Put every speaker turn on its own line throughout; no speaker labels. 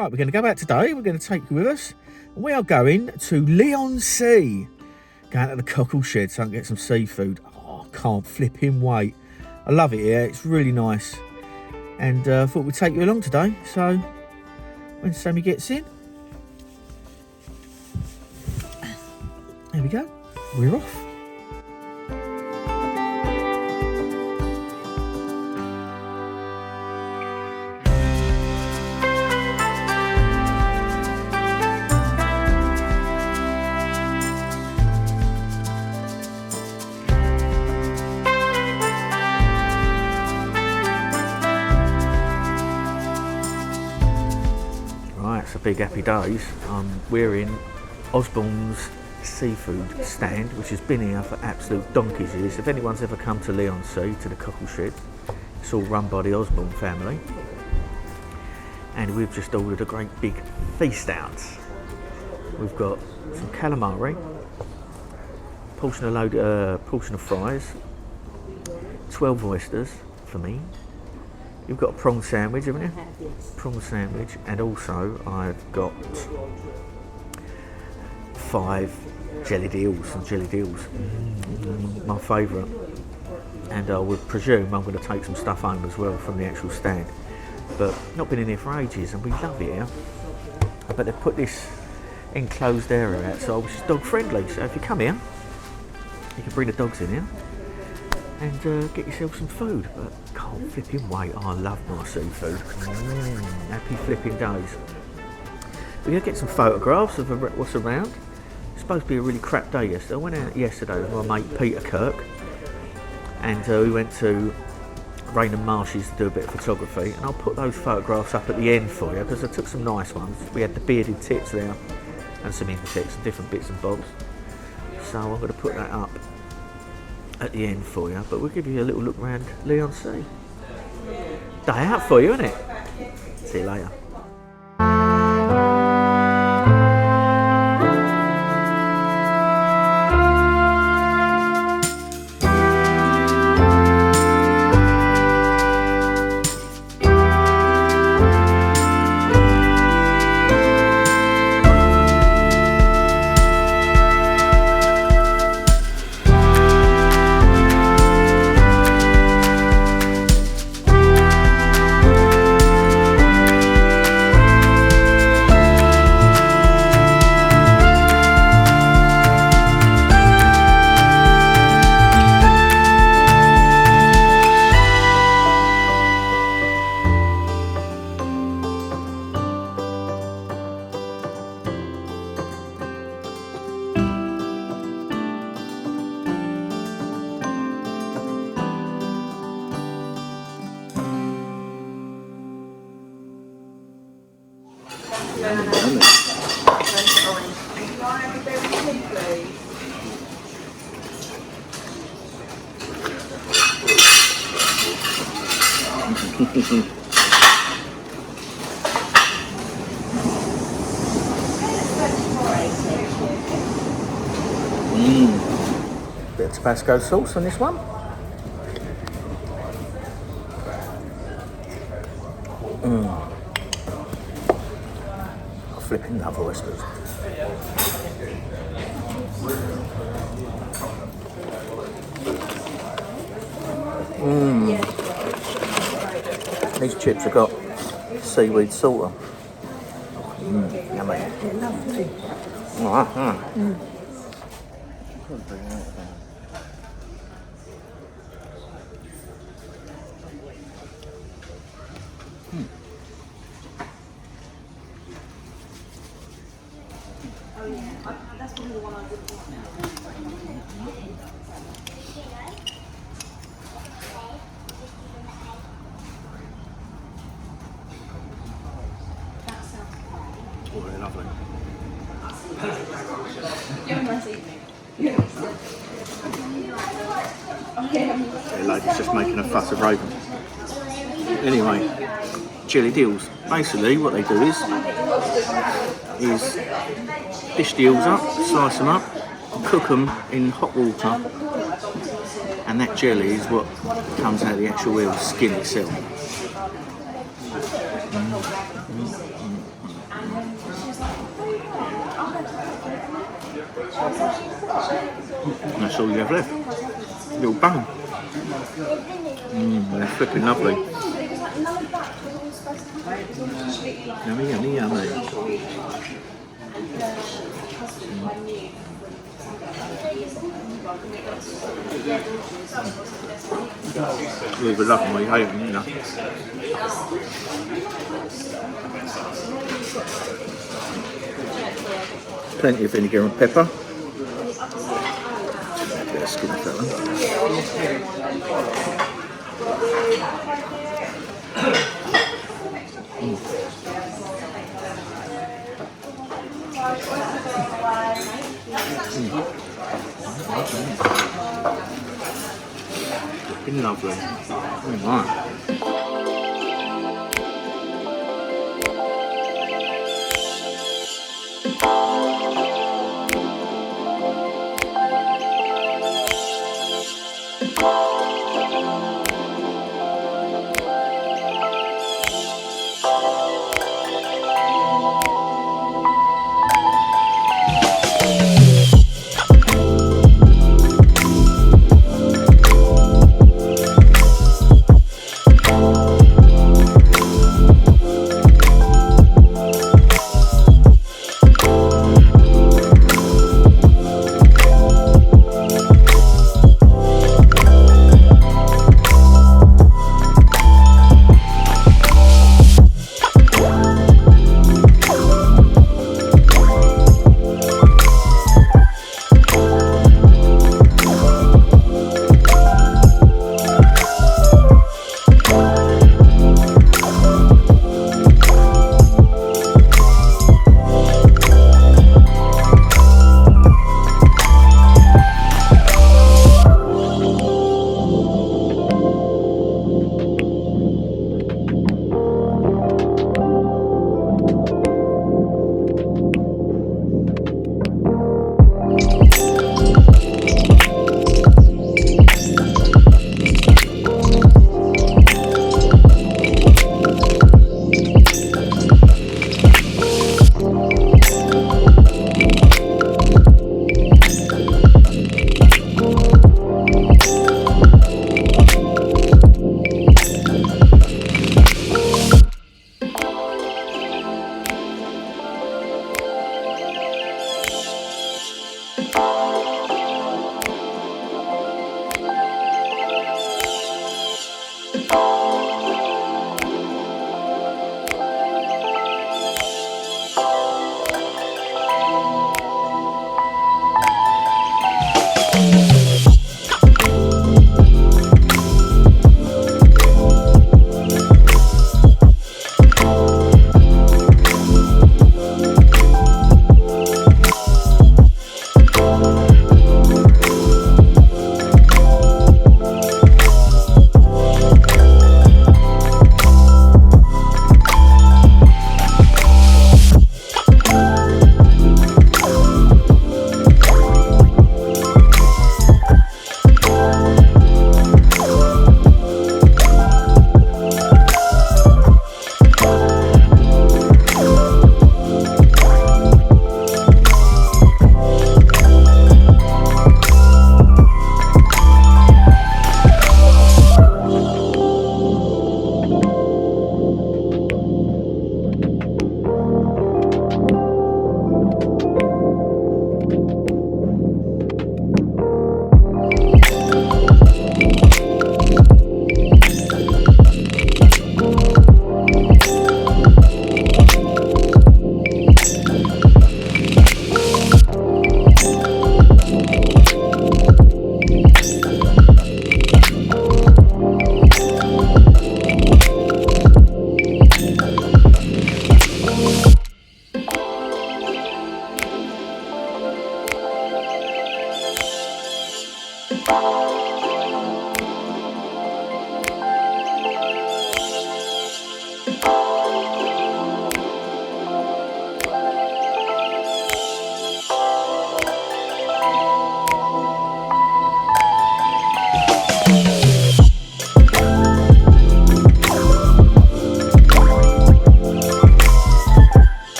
Right, we're going to go out today. We're going to take you with us. We are going to Leigh-on-Sea. Going to the cockle shed so I can get some seafood. Oh, I can't flipping wait. I love it here. It's really nice. And I thought we'd take you along today. So when Sammy gets in, there we go. We're off. It's a big happy days. We're in Osborne's seafood stand, which has been here for absolute donkey's years. If anyone's ever come to Leigh-on-Sea, to the cockle shed, it's all run by the Osborne family. And we've just ordered a great big feast out. We've got some calamari, portion of fries, 12 oysters for me. You've got a prawn sandwich, haven't you?
Yes.
Prawn sandwich, and also I've got 5 jellied eels, some jellied eels, my favourite. And I would presume I'm going to take some stuff home as well from the actual stand. But not been in here for ages, and we love it here. But they've put this enclosed area outside, which is dog friendly. So if you come here, you can bring the dogs in here and get yourself some food. But can't flipping wait. I love my seafood. Happy flipping days. We're going to get some photographs of what's around. It's supposed to be a really crap day yesterday. I went out yesterday with my mate Peter Kirk, and we went to Rainham Marshes to do a bit of photography, and I'll put those photographs up at the end for you because I took some nice ones. We had the bearded tits there and some insects and different bits and bobs. So I'm going to put that up at the end for you, but we'll give you a little look around Leigh-on-Sea. Day out for you, isn't it? See you later. Bit of Tabasco sauce on this one. I flipping love oysters. These chips have got seaweed salt on. Yummy.
That's probably the one I would want now.
Oh, they're lovely.
You have a nice evening.
The lady's just making a fuss of Raven. Anyway, jelly deals. Basically, what they do is dish the eels up, slice them up, cook them in hot water, and that jelly is what comes out of the actual eel skin itself. And that's all you have left. Little bun. They're flipping lovely. Yummy, yummy, yummy. You either love them or you hate them, you know. Plenty of vinegar and pepper. A bit of skin off that one. It's lovely. Right.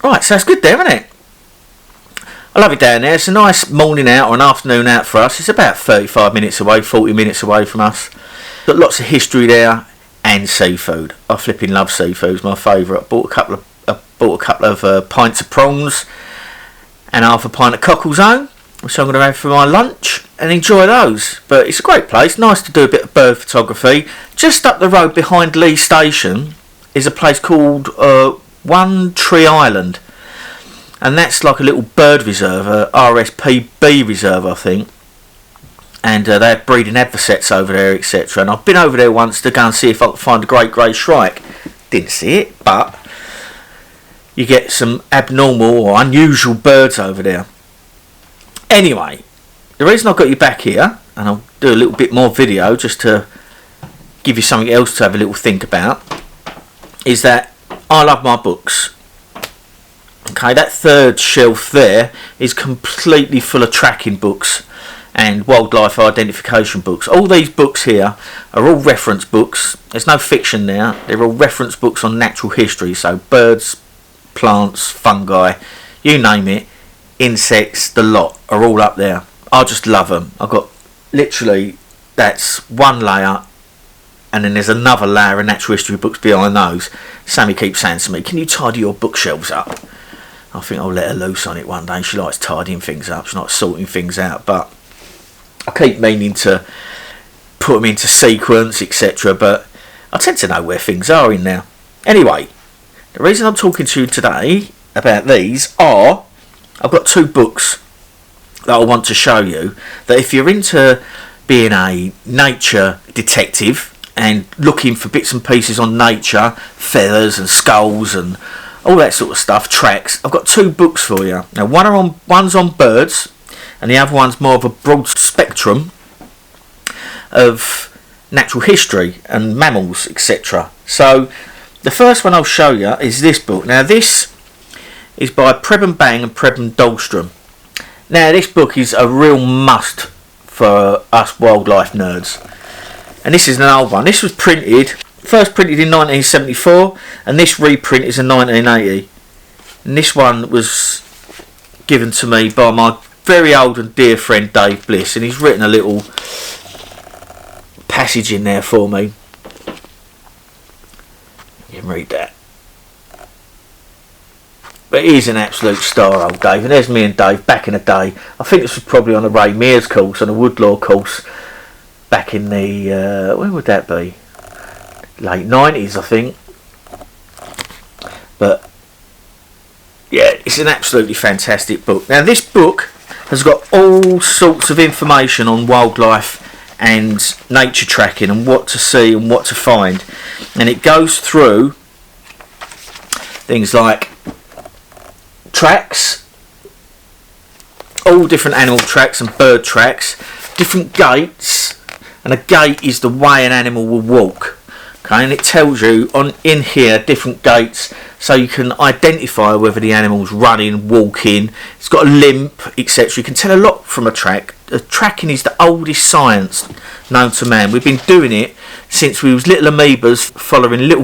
Right, so it's good there, isn't it? I love it down there. It's a nice morning out or an afternoon out for us. It's about 35 minutes away, 40 minutes away from us. Got lots of history there and seafood. I flipping love seafood. It's my favourite. Bought a couple of pints of prawns and half a pint of cockles, which I'm going to have for my lunch and enjoy those. But it's a great place. Nice to do a bit of bird photography. Just up the road behind Leigh Station is a place called One Tree Island, and that's like a little bird reserve, a RSPB reserve, I think, and they have breeding adversets over there, etc. And I've been over there once to go and see if I could find a great grey shrike. Didn't see it, but you get some abnormal or unusual birds over there. Anyway, the reason I've got you back here, and I'll do a little bit more video just to give you something else to have a little think about, is that I love my books. Okay, that third shelf there is completely full of tracking books and wildlife identification books. All these books here are all reference books. There's no fiction there. They're all reference books on natural history. So birds, plants, fungi, you name it, insects, the lot are all up there. I just love them. I've got literally, that's one layer, and then there's another layer of natural history books behind those. Sammy keeps saying to me, can you tidy your bookshelves up? I think I'll let her loose on it one day. She likes tidying things up. She likes sorting things out. But I keep meaning to put them into sequence, etc. But I tend to know where things are in there. Anyway, the reason I'm talking to you today about these are, I've got two books that I want to show you, that if you're into being a nature detective and looking for bits and pieces on nature, feathers and skulls and all that sort of stuff, tracks, I've got two books for you. Now one's on birds and the other one's more of a broad spectrum of natural history and mammals, etc. So the first one I'll show you is this book. Now this is by Preben Bang and Preben Dahlstrom. Now this book is a real must for us wildlife nerds. And this is an old one. This was first printed in 1974, and this reprint is in 1980. And this one was given to me by my very old and dear friend Dave Bliss, and he's written a little passage in there for me. You can read that. But he's an absolute star, old Dave. And there's me and Dave back in the day. I think this was probably on a Ray Mears course, on a Woodlaw course, back in the, when would that be? Late 90s, I think. But yeah, it's an absolutely fantastic book. Now this book has got all sorts of information on wildlife and nature tracking and what to see and what to find, and it goes through things like tracks, all different animal tracks and bird tracks, different gaits, and a gait is the way an animal will walk. Okay, and it tells you in here different gaits, so you can identify whether the animal's running, walking, it's got a limp, etc. You can tell a lot from a track. Tracking is the oldest science known to man. We've been doing it since we was little amoebas, following little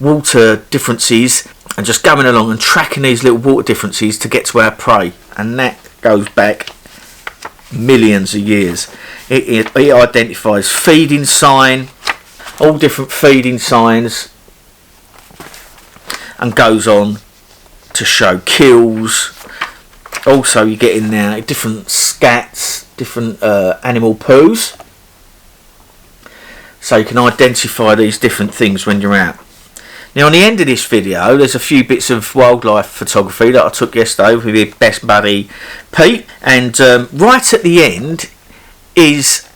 water differences and just going along and tracking these little water differences to get to our prey. And that goes back millions of years. It identifies feeding sign, all different feeding signs, and goes on to show kills. Also you get in there different scats, different animal poos, so you can identify these different things when you're out. Now on the end of this video there's a few bits of wildlife photography that I took yesterday with my best buddy Pete, and right at the end is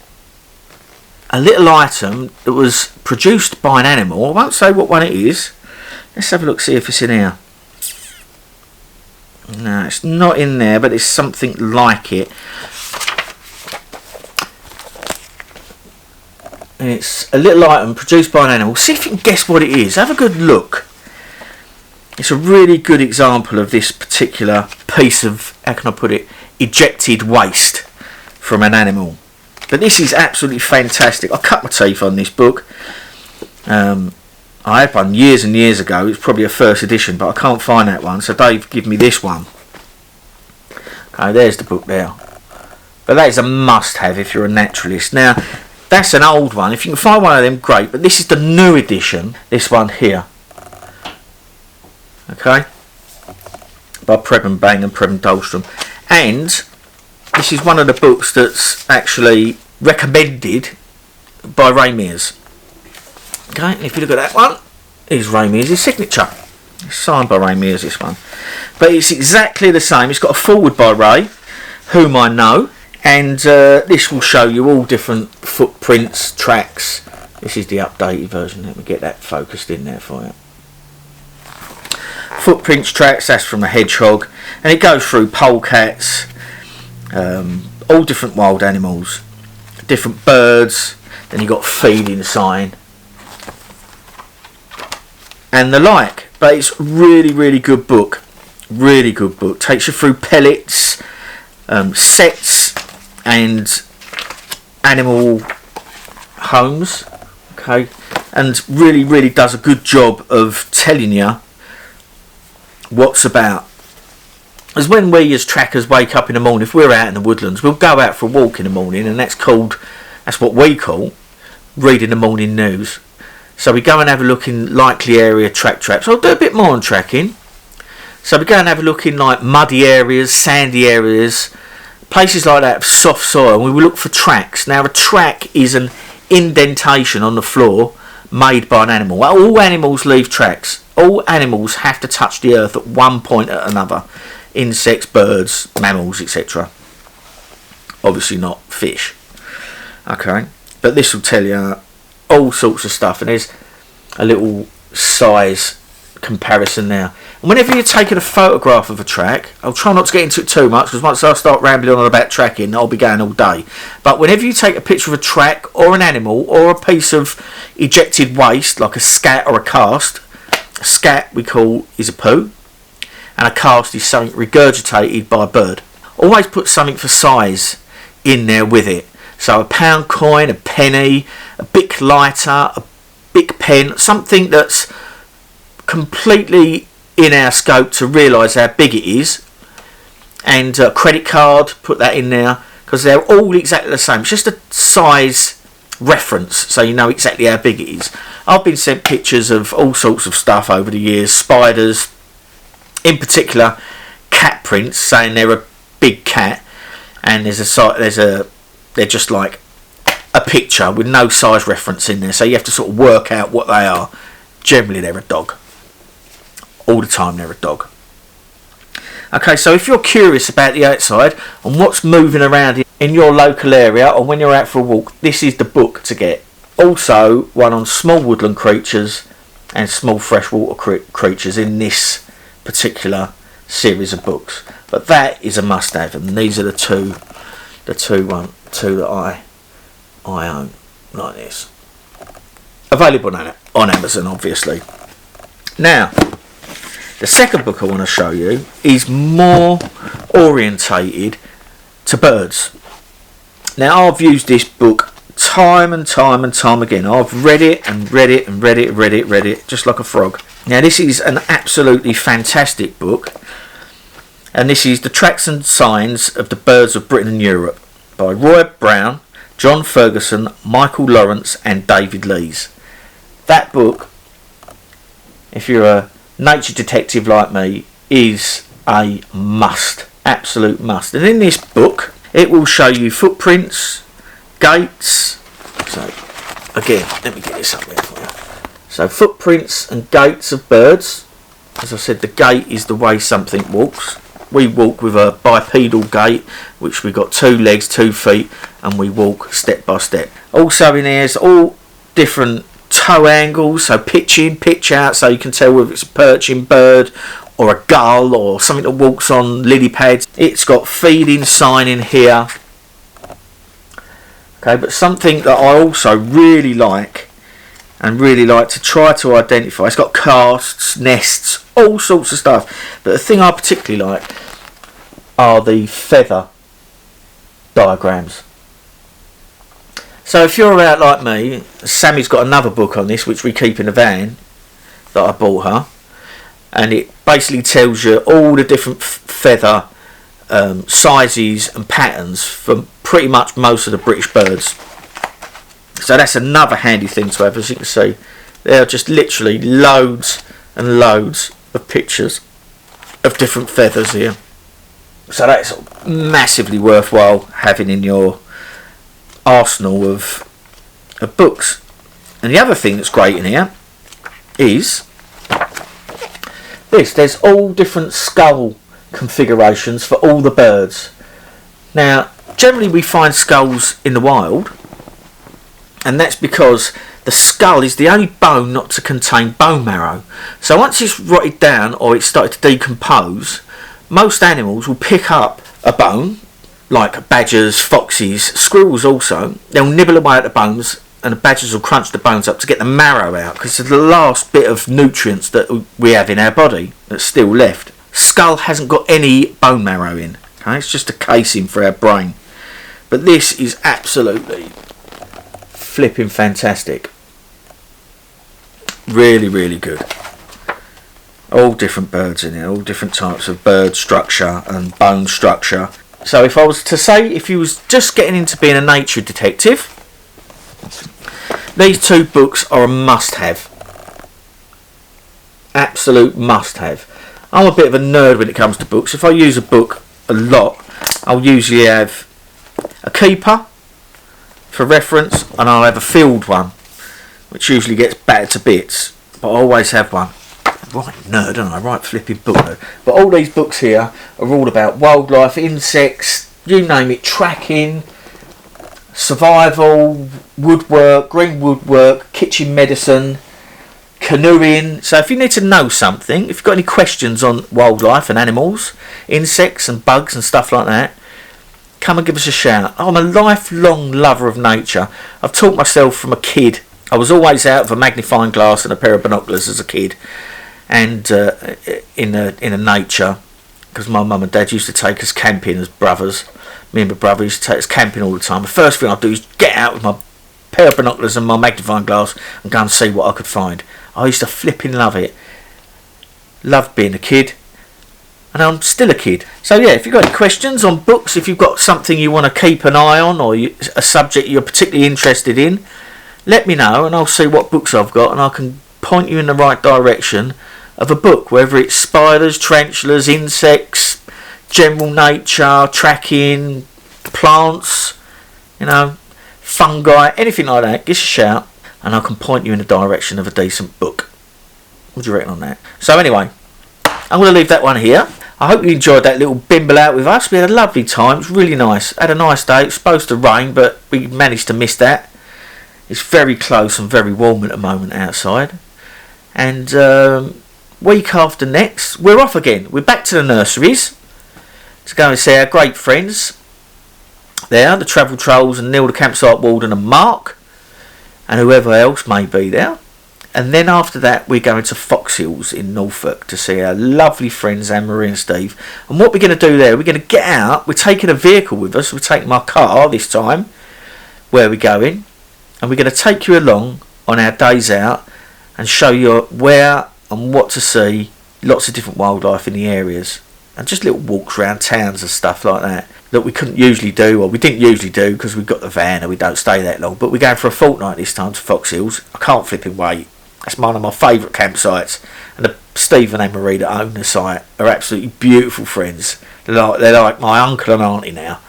a little item that was produced by an animal. I won't say what one it is. Let's have a look, see if it's in here. No, it's not in there, but it's something like it. And it's a little item produced by an animal. See if you can guess what it is. Have a good look. It's a really good example of this particular piece of, how can I put it, ejected waste from an animal. But this is absolutely fantastic. I cut my teeth on this book. I had one years and years ago. It's probably a first edition, but I can't find that one. So Dave give me this one. Okay, there's the book there. But that is a must-have if you're a naturalist. Now, that's an old one. If you can find one of them, great. But this is the new edition. This one here. Okay. By Preben Bang and Preben Dahlstrom. And this is one of the books that's actually recommended by Ray Mears. Okay, if you look at that one, here's Ray Mears' signature. It's signed by Ray Mears, this one. But it's exactly the same. It's got a foreword by Ray, whom I know. And this will show you all different footprints, tracks. This is the updated version. Let me get that focused in there for you. Footprints, tracks, that's from a hedgehog. And it goes through polecats, all different wild animals, different birds. Then you've got feeding sign. And the like. But it's really, really good book. Really good book. Takes you through pellets, sets, and animal homes. Okay, and really, really does a good job of telling you what's about. As when we as trackers wake up in the morning, if we're out in the woodlands, we'll go out for a walk in the morning, and that's what we call reading the morning news. So we go and have a look in likely area track traps. I'll do a bit more on tracking. So we go and have a look in like muddy areas, sandy areas, places like that of soft soil. We will look for tracks. Now a track is an indentation on the floor made by an animal. All animals leave tracks. All animals have to touch the earth at one point or another. Insects, birds, mammals, etc. Obviously not fish. Okay, but this will tell you all sorts of stuff, and there's a little size comparison there. And whenever you're taking a photograph of a track, I'll try not to get into it too much, because once I start rambling on about tracking, I'll be going all day. But whenever you take a picture of a track or an animal or a piece of ejected waste like a scat or a cast, a scat we call is a poo, and a cast is something regurgitated by a bird. Always put something for size in there with it. So a pound coin, a penny, a Bic lighter, a Bic pen, something that's completely in our scope to realise how big it is. And a credit card, put that in there, because they're all exactly the same. It's just a size reference, so you know exactly how big it is. I've been sent pictures of all sorts of stuff over the years, spiders, in particular cat prints, saying they're a big cat, and they're just like a picture with no size reference in there, so you have to sort of work out what they are. Generally they're a dog. All the time they're a dog. Okay, so if you're curious about the outside and what's moving around in your local area, or when you're out for a walk, this is the book to get. Also one on small woodland creatures and small freshwater creatures in this particular series of books. But that is a must-have, and these are the two that I own, like this. Available on Amazon, obviously. Now, the second book I want to show you is more orientated to birds. Now, I've used this book time and time and time again. I've read it and read it and read it, just like a frog. Now, this is an absolutely fantastic book, and this is The Tracks and Signs of the Birds of Britain and Europe by Roy Brown, John Ferguson, Michael Lawrence and David Lees. That book, if you're a nature detective like me, is a must, absolute must. And in this book it will show you footprints, gaits, so again, let me get this up there for you. So footprints and gaits of birds. As I said, the gait is the way something walks. We walk with a bipedal gait, which we've got 2 legs, 2 feet, and we walk step by step. Also in there's all different toe angles, so pitch in, pitch out, so you can tell whether it's a perching bird or a gull or something that walks on lily pads. It's got feeding sign in here. Okay, but something that I also really like and really like to try to identify, it's got casts, nests, all sorts of stuff, but the thing I particularly like are the feather diagrams. So if you're out like me, Sammy's got another book on this which we keep in the van that I bought her, and it basically tells you all the different feather sizes and patterns from pretty much most of the British birds. So that's another handy thing to have. As you can see, there are just literally loads and loads of pictures of different feathers here. So that's massively worthwhile having in your arsenal of books. And the other thing that's great in here is this. There's all different skull configurations for all the birds. Now, generally we find skulls in the wild, and that's because the skull is the only bone not to contain bone marrow. So once it's rotted down or it's started to decompose, most animals will pick up a bone, like badgers, foxes, squirrels also. They'll nibble away at the bones, and the badgers will crunch the bones up to get the marrow out, because it's the last bit of nutrients that we have in our body that's still left. Skull hasn't got any bone marrow in. Okay? It's just a casing for our brain. But this is absolutely flipping fantastic. Really, really good. All different birds in here, all different types of bird structure and bone structure. So if I was to say, if you was just getting into being a nature detective, these 2 books are a must-have. Absolute must-have. I'm a bit of a nerd when it comes to books. If I use a book a lot, I'll usually have a keeper for reference, and I'll have a field one, which usually gets battered to bits, but I always have one. Right nerd, aren't I? Right flipping book nerd. But all these books here are all about wildlife, insects, you name it, tracking, survival, woodwork, green woodwork, kitchen medicine, canoeing. So if you need to know something, if you've got any questions on wildlife and animals, insects and bugs and stuff like that, come and give us a shout. I'm a lifelong lover of nature. I've taught myself from a kid. I was always out with a magnifying glass and a pair of binoculars as a kid, and in a nature, because my mum and dad used to take us camping as brothers. Me and my brother used to take us camping all the time. The first thing I'd do is get out with my pair of binoculars and my magnifying glass and go and see what I could find. I used to flipping love it. Loved being a kid. And I'm still a kid. So yeah, if you've got any questions on books, if you've got something you want to keep an eye on, or a subject you're particularly interested in, let me know and I'll see what books I've got, and I can point you in the right direction of a book, whether it's spiders, tarantulas, insects, general nature, tracking, plants, fungi, anything like that. Give us a shout and I can point you in the direction of a decent book. What do you reckon on that? So anyway, I'm going to leave that one here. I hope you enjoyed that little bimble out with us. We had a lovely time. It was really nice. Had a nice day. It was supposed to rain, but we managed to miss that. It's very close and very warm at the moment outside. And week after next, we're off again. We're back to the nurseries to go and see our great friends there, the Travel Trolls and Neil the Campsite Warden and Mark and whoever else may be there. And then after that, we're going to Fox Hills in Norfolk to see our lovely friends Anne-Marie and Steve. And what we're going to do there, we're going to get out. We're taking a vehicle with us. We're taking my car this time, where we're going. And we're going to take you along on our days out and show you where and what to see. Lots of different wildlife in the areas. And just little walks around towns and stuff like that we couldn't usually do, or we didn't usually do because we've got the van and we don't stay that long. But we're going for a fortnight this time to Fox Hills. I can't flipping wait. That's one of my favourite campsites, and Steve and Anne-Marie that own the site are absolutely beautiful friends. They're like my uncle and auntie now.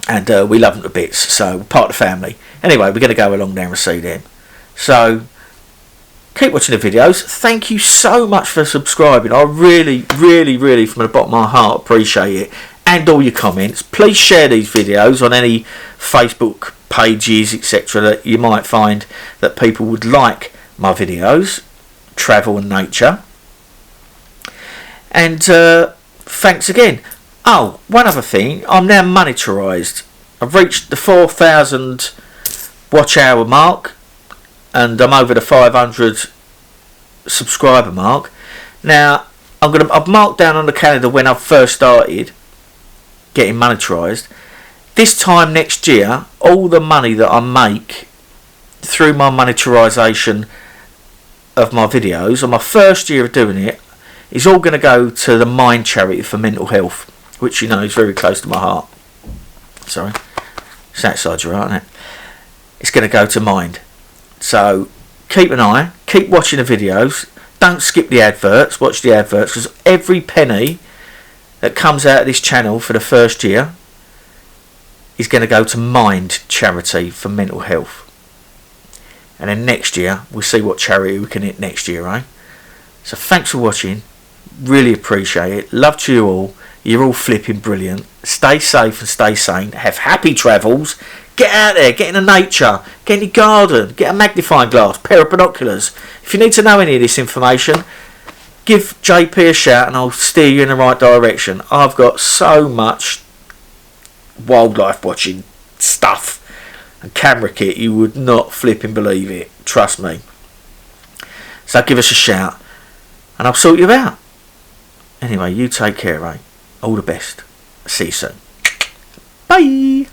and we love them to bits, so we're part of the family. Anyway, we're going to go along there and see them. So keep watching the videos. Thank you so much for subscribing. I really, really, really, from the bottom of my heart, appreciate it. And all your comments. Please share these videos on any Facebook pages, etc. that you might find that people would like my videos, travel and nature. And thanks again. Oh, one other thing. I'm now monetarised. I've reached the 4,000 watch hour mark, and I'm over the 500 subscriber mark. Now I've marked down on the calendar when I first started getting monetarised. This time next year, all the money that I make through my monetarisation of my videos on my first year of doing it is all going to go to the Mind charity for mental health, which you know is very close to my heart. Sorry, it's outside your heart, isn't it? It's going to go to Mind. So keep an eye, keep watching the videos, don't skip the adverts, watch the adverts, because every penny that comes out of this channel for the first year is going to go to Mind charity for mental health. And then next year we'll see what charity we can hit next year, eh? So thanks for watching, really appreciate it. Love to you all. You're all flipping brilliant. Stay safe and stay sane. Have happy travels. Get out there, get in the nature, get in your garden, get a magnifying glass, pair of binoculars. If you need to know any of this information, give JP a shout and I'll steer you in the right direction. I've got so much wildlife watching stuff and camera kit, you would not flipping believe it. Trust me. So give us a shout and I'll sort you out. Anyway, you take care, eh? All the best. See you soon. Bye.